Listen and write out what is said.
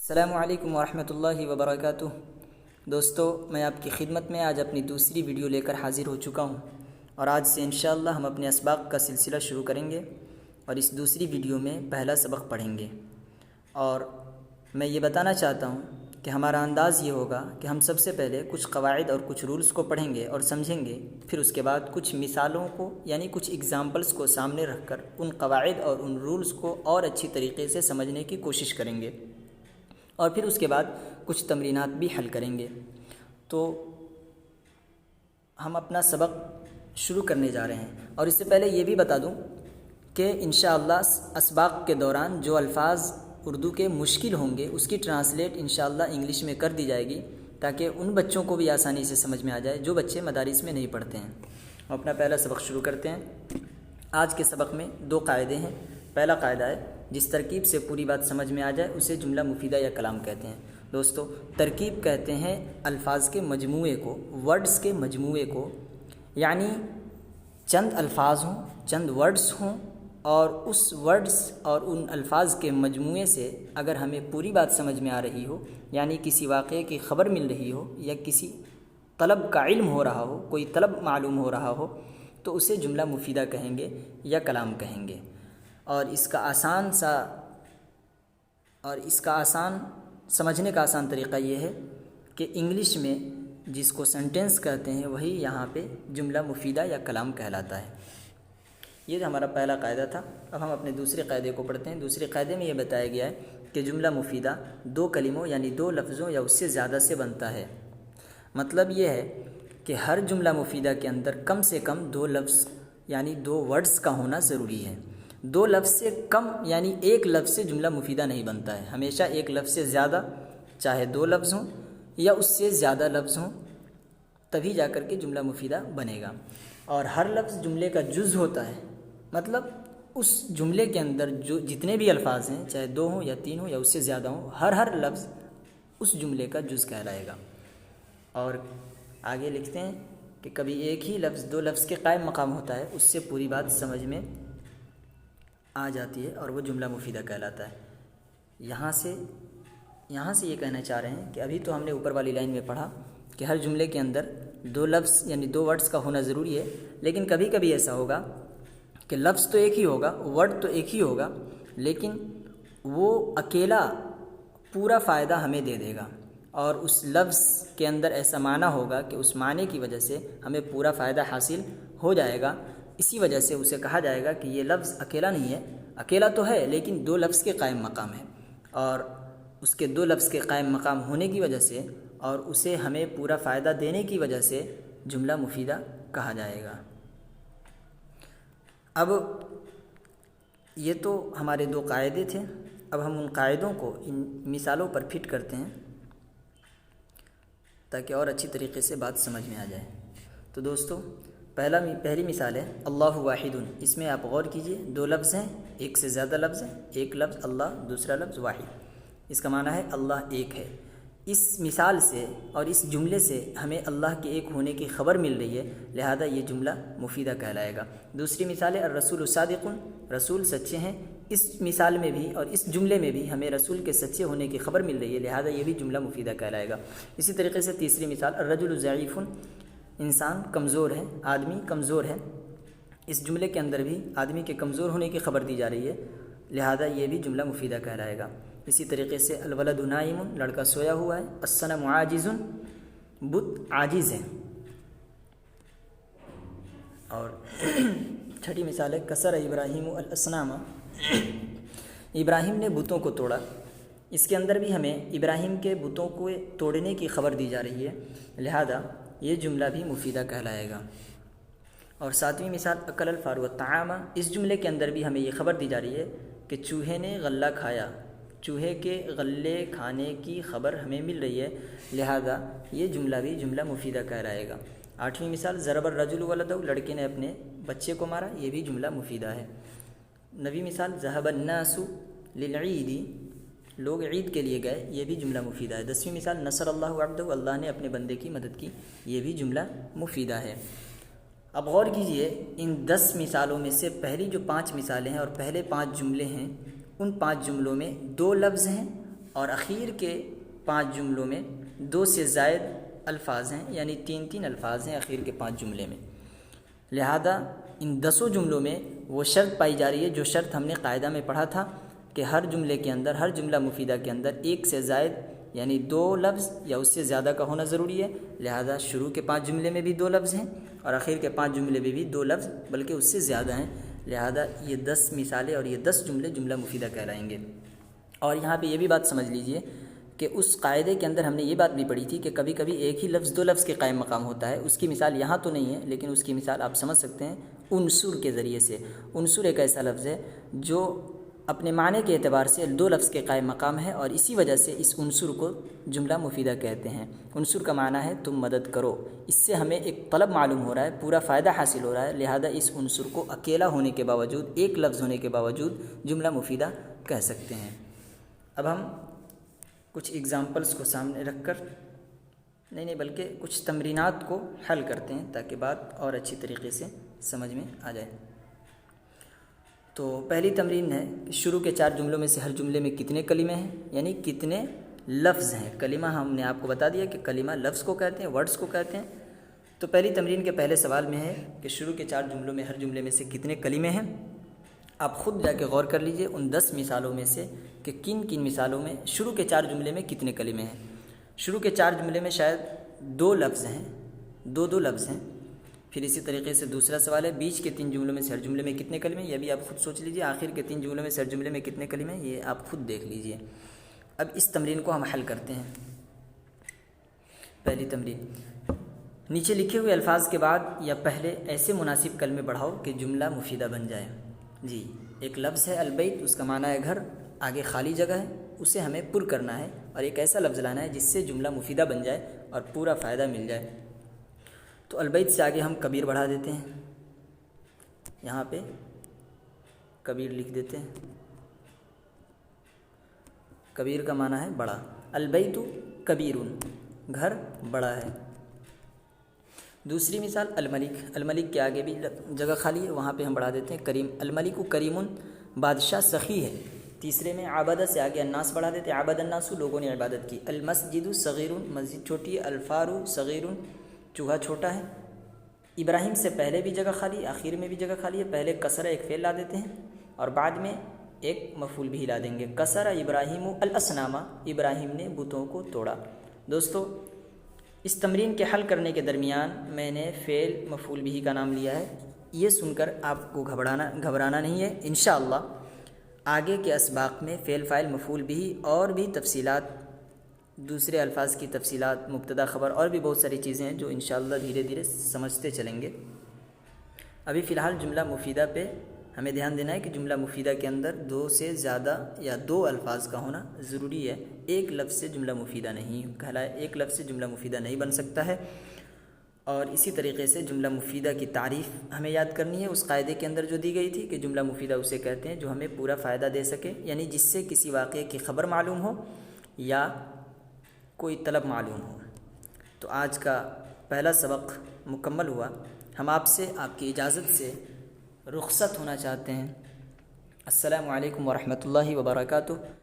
السلام علیکم ورحمۃ اللہ وبرکاتہ۔ دوستو، میں آپ کی خدمت میں آج اپنی دوسری ویڈیو لے کر حاضر ہو چکا ہوں، اور آج سے انشاءاللہ ہم اپنے اسباق کا سلسلہ شروع کریں گے، اور اس دوسری ویڈیو میں پہلا سبق پڑھیں گے۔ اور میں یہ بتانا چاہتا ہوں کہ ہمارا انداز یہ ہوگا کہ ہم سب سے پہلے کچھ قواعد اور کچھ رولز کو پڑھیں گے اور سمجھیں گے، پھر اس کے بعد کچھ مثالوں کو یعنی کچھ ایگزامپلز کو سامنے رکھ کر ان قواعد اور ان رولز کو اور اچھی طریقے سے سمجھنے کی کوشش کریں گے، اور پھر اس کے بعد کچھ تمرینات بھی حل کریں گے۔ تو ہم اپنا سبق شروع کرنے جا رہے ہیں، اور اس سے پہلے یہ بھی بتا دوں کہ انشاءاللہ اسباق کے دوران جو الفاظ اردو کے مشکل ہوں گے اس کی ٹرانسلیٹ انشاءاللہ انگلش میں کر دی جائے گی، تاکہ ان بچوں کو بھی آسانی سے سمجھ میں آ جائے جو بچے مدارس میں نہیں پڑھتے ہیں۔ ہم اپنا پہلا سبق شروع کرتے ہیں۔ آج کے سبق میں دو قاعدے ہیں۔ پہلا قاعدہ ہے، جس ترکیب سے پوری بات سمجھ میں آ جائے اسے جملہ مفیدہ یا کلام کہتے ہیں۔ دوستو، ترکیب کہتے ہیں الفاظ کے مجموعے کو، ورڈز کے مجموعے کو، یعنی چند الفاظ ہوں، چند ورڈز ہوں، اور اس ورڈز اور ان الفاظ کے مجموعے سے اگر ہمیں پوری بات سمجھ میں آ رہی ہو، یعنی کسی واقعے کی خبر مل رہی ہو یا کسی طلب کا علم ہو رہا ہو، کوئی طلب معلوم ہو رہا ہو، تو اسے جملہ مفیدہ کہیں گے یا کلام کہیں گے۔ اور اس کا آسان سمجھنے کا آسان طریقہ یہ ہے کہ انگلش میں جس کو سینٹینس کہتے ہیں وہی یہاں پہ جملہ مفیدہ یا کلام کہلاتا ہے۔ یہ ہمارا پہلا قاعدہ تھا۔ اب ہم اپنے دوسرے قاعدے کو پڑھتے ہیں۔ دوسرے قاعدے میں یہ بتایا گیا ہے کہ جملہ مفیدہ دو کلموں یعنی دو لفظوں یا اس سے زیادہ سے بنتا ہے۔ مطلب یہ ہے کہ ہر جملہ مفیدہ کے اندر کم سے کم دو لفظ یعنی دو ورڈز کا ہونا ضروری ہے۔ دو لفظ سے کم یعنی ایک لفظ سے جملہ مفیدہ نہیں بنتا ہے، ہمیشہ ایک لفظ سے زیادہ، چاہے دو لفظ ہوں یا اس سے زیادہ لفظ ہوں، تبھی جا کر کے جملہ مفیدہ بنے گا۔ اور ہر لفظ جملے کا جز ہوتا ہے، مطلب اس جملے کے اندر جو جتنے بھی الفاظ ہیں، چاہے دو ہوں یا تین ہوں یا اس سے زیادہ ہوں، ہر لفظ اس جملے کا جز کہلائے گا۔ اور آگے لکھتے ہیں کہ کبھی ایک ہی لفظ دو لفظ کے قائم مقام ہوتا ہے، اس سے پوری بات سمجھ میں آ جاتی ہے اور وہ جملہ مفیدہ کہلاتا ہے۔ یہاں سے یہ کہنا چاہ رہے ہیں کہ ابھی تو ہم نے اوپر والی لائن میں پڑھا کہ ہر جملے کے اندر دو لفظ یعنی دو ورڈز کا ہونا ضروری ہے، لیکن کبھی کبھی ایسا ہوگا کہ لفظ تو ایک ہی ہوگا، ورڈ تو ایک ہی ہوگا، لیکن وہ اکیلا پورا فائدہ ہمیں دے دے گا، اور اس لفظ کے اندر ایسا معنی ہوگا کہ اس معنی کی وجہ سے ہمیں پورا فائدہ حاصل ہو جائے گا۔ اسی وجہ سے اسے کہا جائے گا کہ یہ لفظ اکیلا نہیں ہے، اکیلا تو ہے لیکن دو لفظ کے قائم مقام ہے، اور اس کے دو لفظ کے قائم مقام ہونے کی وجہ سے اور اسے ہمیں پورا فائدہ دینے کی وجہ سے جملہ مفیدہ کہا جائے گا۔ اب یہ تو ہمارے دو قاعدے تھے، اب ہم ان قاعدوں کو ان مثالوں پر فٹ کرتے ہیں تاکہ اور اچھی طریقے سے بات سمجھ میں آ جائے۔ تو دوستو، پہلی مثال ہے اللہ واحد۔ اس میں آپ غور کیجئے، دو لفظ ہیں، ایک سے زیادہ لفظ ہیں، ایک لفظ اللہ، دوسرا لفظ واحد۔ اس کا معنی ہے اللہ ایک ہے۔ اس مثال سے اور اس جملے سے ہمیں اللہ کے ایک ہونے کی خبر مل رہی ہے، لہذا یہ جملہ مفیدہ کہلائے گا۔ دوسری مثال ہے الرسول صادق، رسول سچے ہیں۔ اس مثال میں بھی اور اس جملے میں بھی ہمیں رسول کے سچے ہونے کی خبر مل رہی ہے، لہذا یہ بھی جملہ مفیدہ کہلائے گا۔ اسی طریقے سے تیسری مثال الرجل ضعیف، انسان کمزور ہے، آدمی کمزور ہے۔ اس جملے کے اندر بھی آدمی کے کمزور ہونے کی خبر دی جا رہی ہے، لہذا یہ بھی جملہ مفیدہ کہلائے گا۔ اسی طریقے سے الولد نائم، لڑکا سویا ہوا ہے۔ الصنم عاجز، بت عاجز ہے۔ اور چھٹی مثال ہے کسر ابراہیم الاصنام، ابراہیم نے بتوں کو توڑا۔ اس کے اندر بھی ہمیں ابراہیم کے بتوں کو توڑنے کی خبر دی جا رہی ہے، لہذا یہ جملہ بھی مفیدہ کہلائے گا۔ اور ساتویں مثال اکل الفار والطعام، اس جملے کے اندر بھی ہمیں یہ خبر دی جا رہی ہے کہ چوہے نے غلہ کھایا، چوہے کے غلے کھانے کی خبر ہمیں مل رہی ہے، لہذا یہ جملہ بھی جملہ مفیدہ کہلائے گا۔ آٹھویں مثال ضرب الرجل ولدہ، لڑکے نے اپنے بچے کو مارا، یہ بھی جملہ مفیدہ ہے۔ نویں مثال ذهب الناس للعید، لوگ عید کے لیے گئے، یہ بھی جملہ مفیدہ ہے۔ 10ویں مثال نصر اللہ عبدہ، اللہ نے اپنے بندے کی مدد کی، یہ بھی جملہ مفیدہ ہے۔ اب غور کیجئے، ان 10 مثالوں میں سے پہلی جو 5 مثالیں ہیں اور پہلے 5 جملے ہیں، ان 5 جملوں میں 2 لفظ ہیں اور اخیر کے 5 جملوں میں 2 سے زائد الفاظ ہیں، یعنی 3 الفاظ ہیں اخیر کے 5 جملے میں۔ لہذا ان 10 جملوں میں وہ شرط پائی جا رہی ہے جو شرط ہم نے قاعدہ میں پڑھا تھا کہ ہر جملے کے اندر، ہر جملہ مفیدہ کے اندر 1 سے زائد یعنی 2 لفظ یا اس سے زیادہ کا ہونا ضروری ہے۔ لہذا شروع کے 5 جملے میں بھی 2 لفظ ہیں اور آخر کے 5 جملے میں بھی 2 لفظ بلکہ اس سے زیادہ ہیں۔ لہذا یہ 10 مثالیں اور یہ 10 جملے جملہ مفیدہ کہلائیں گے۔ اور یہاں پہ یہ بھی بات سمجھ لیجئے کہ اس قاعدے کے اندر ہم نے یہ بات بھی پڑھی تھی کہ کبھی کبھی ایک ہی لفظ 2 لفظ کے قائم مقام ہوتا ہے۔ اس کی مثال یہاں تو نہیں ہے، لیکن اس کی مثال آپ سمجھ سکتے ہیں عنصر کے ذریعے سے۔ عنصر ایک ایسا لفظ ہے جو اپنے معنی کے اعتبار سے 2 لفظ کے قائم مقام ہے اور اسی وجہ سے اس عنصر کو جملہ مفیدہ کہتے ہیں۔ عنصر کا معنی ہے تم مدد کرو۔ اس سے ہمیں ایک طلب معلوم ہو رہا ہے، پورا فائدہ حاصل ہو رہا ہے، لہذا اس عنصر کو اکیلا ہونے کے باوجود، ایک لفظ ہونے کے باوجود جملہ مفیدہ کہہ سکتے ہیں۔ اب ہم کچھ اگزامپلس کو سامنے رکھ کر نہیں بلکہ کچھ تمرینات کو حل کرتے ہیں تاکہ بات اور اچھی طریقے سے سمجھ میں آ جائے۔ تو پہلی تمرین ہے کہ شروع کے 4 جملوں میں سے ہر جملے میں کتنے کلمے ہیں، یعنی کتنے لفظ ہیں۔ کلمہ ہم نے آپ کو بتا دیا کہ کلمہ لفظ کو کہتے ہیں، ورڈز کو کہتے ہیں۔ تو پہلی تمرین کے پہلے سوال میں ہے کہ شروع کے 4 جملوں میں ہر جملے میں سے کتنے کلمے ہیں۔ آپ خود جا کے غور کر لیجئے ان 10 مثالوں میں سے کہ کن کن مثالوں میں شروع کے 4 جملے میں کتنے کلمے ہیں۔ شروع کے 4 جملے میں شاید 2 لفظ ہیں، 2 لفظ ہیں۔ پھر اسی طریقے سے دوسرا سوال ہے بیچ کے 3 جملوں میں سے ہر جملے میں کتنے کلمے ہیں، یہ بھی آپ خود سوچ لیجئے۔ آخر کے 3 جملوں میں سے ہر جملے میں کتنے کلمے ہیں، یہ آپ خود دیکھ لیجئے۔ اب اس تمرین کو ہم حل کرتے ہیں۔ پہلی تمرین، نیچے لکھے ہوئے الفاظ کے بعد یا پہلے ایسے مناسب کلمے بڑھاؤ کہ جملہ مفیدہ بن جائے۔ جی، ایک لفظ ہے البیت، اس کا معنی ہے گھر، آگے خالی جگہ ہے، اسے ہمیں پر کرنا ہے اور ایک ایسا لفظ لانا ہے جس سے جملہ مفیدہ بن جائے اور پورا فائدہ مل جائے۔ تو البیت سے آگے ہم کبیر بڑھا دیتے ہیں، یہاں پہ کبیر لکھ دیتے ہیں۔ کبیر کا معنی ہے بڑا، البیت کبیر، گھر بڑا ہے۔ دوسری مثال الملک، الملک کے آگے بھی جگہ خالی ہے، وہاں پہ ہم بڑھا دیتے ہیں کریم، الملک کریم، بادشاہ سخی ہے۔ تیسرے میں عابدہ سے آگے الناس بڑھا دیتے ہیں، عابد الناس، لوگوں نے عبادت کی۔ المسجد صغیر، مسجد چھوٹی ہے۔ الفار صغیر، چوہا چھوٹا ہے۔ ابراہیم سے پہلے بھی جگہ خالی ہے، آخر میں بھی جگہ خالی ہے۔ پہلے کسرہ ایک فعل لا دیتے ہیں اور بعد میں ایک مفعول بھی لا دیں گے۔ کسرہ ابراہیم الاصنام، ابراہیم نے بتوں کو توڑا۔ دوستو، اس تمرین کے حل کرنے کے درمیان میں نے فعل مفعول بھی کا نام لیا ہے، یہ سن کر آپ کو گھبرانا نہیں ہے۔ انشاءاللہ آگے کے اسباق میں فعل فاعل مفعول بھی اور بھی تفصیلات، دوسرے الفاظ کی تفصیلات، مبتدا خبر اور بھی بہت ساری چیزیں ہیں جو انشاءاللہ دھیرے دھیرے سمجھتے چلیں گے۔ ابھی فی الحال جملہ مفیدہ پہ ہمیں دھیان دینا ہے کہ جملہ مفیدہ کے اندر 2 سے زیادہ یا 2 الفاظ کا ہونا ضروری ہے۔ ایک لفظ سے جملہ مفیدہ نہیں کہلائے، ایک لفظ سے جملہ مفیدہ نہیں بن سکتا ہے۔ اور اسی طریقے سے جملہ مفیدہ کی تعریف ہمیں یاد کرنی ہے، اس قاعدے کے اندر جو دی گئی تھی کہ جملہ مفیدہ اسے کہتے ہیں جو ہمیں پورا فائدہ دے سکے، یعنی جس سے کسی واقعے کی خبر معلوم ہو یا کوئی طلب معلوم ہو۔ تو آج کا پہلا سبق مکمل ہوا۔ ہم آپ سے آپ کی اجازت سے رخصت ہونا چاہتے ہیں۔ السلام علیکم ورحمۃ اللہ وبرکاتہ۔